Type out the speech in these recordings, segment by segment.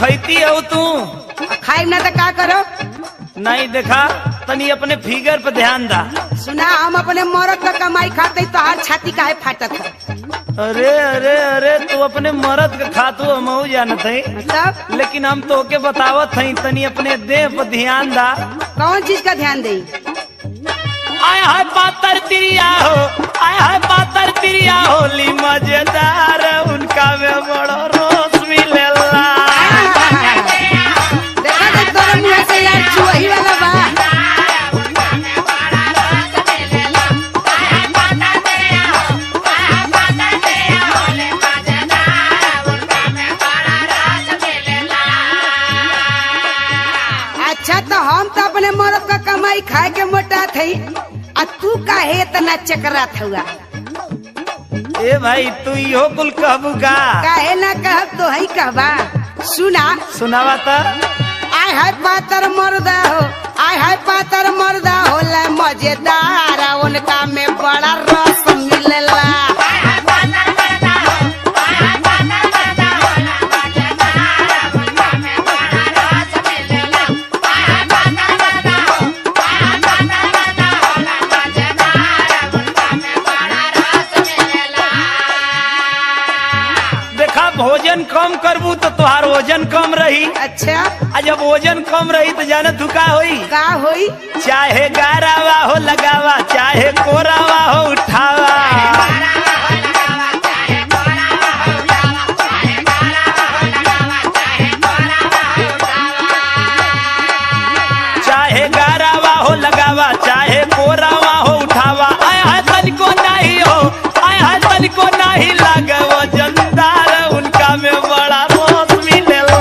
खैती हो तू? खाई ना तो का करो? नहीं देखा, तनी अपने फिगर पे ध्यान दा। सुना, हम अपने मरद का कमाई खाते तो हर छाती काहे फाटत है? अरे अरे अरे, तू अपने मरद का खातू हम जानत है, मतलब लेकिन हम तो के बतावत है, तनी अपने देह पे ध्यान दा। कौन चीज का ध्यान दे? आया है पातर तिरिया हो, आया है पातर तिरिया होली मजेदार, उनका में बड़ा रोस मिलेला। देखा देख तोरा मुंह से यार चुही वाला बा। अच्छा तो हम तो अपने मरद का कमाई खाए के मोटा थी, आ तू काहे इतना चकरा हुआ? ए भाई, तू इहो कुल कहबू का? काहे ना कहब तो ही कहबा। सुना, सुनावा तो। आय है पातर मर्दा हो, आय है पातर मर्दा होला मजेदार, उनका में बड़ा रस मिलेला। भोजन कम करबू तो तुहार वजन कम रही। अच्छा, आ जब वजन कम रही तो जाने तू का होई? का होई? चाहे गारावा हो लगावा, चाहे कोरावा हो उठावा, चाहे गारावा हो लगावा, चाहे कोरावा हो उठावा, आया है तनिको नहीं हो, आया है तनिको नहीं लागे वजनदार, उनका में बड़ा रोस मिलेला।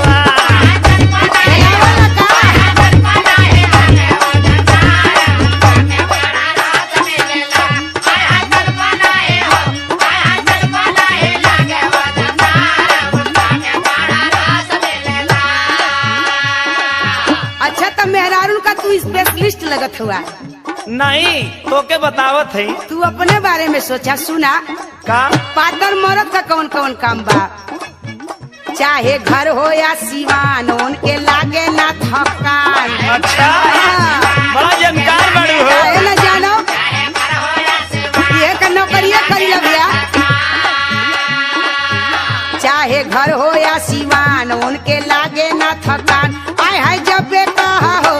अच्छा तो मेहरारून का तू स्पेशलिस्ट लगत हुआ? नहीं, तो के बतावत है। तू अपने बारे में सोचा। सुना, का पातर मरद का कौन कौन काम बा? चाहे घर हो या सिवान, उनके लागे ना थकान। अच्छा, बड़ा जानकार बड़ू हो। काहे ना जानो, ये का नौकरिया करी लगिया। चाहे घर हो या सिवान, उनके लागे ना थकान। आय हाय जब कहा हो,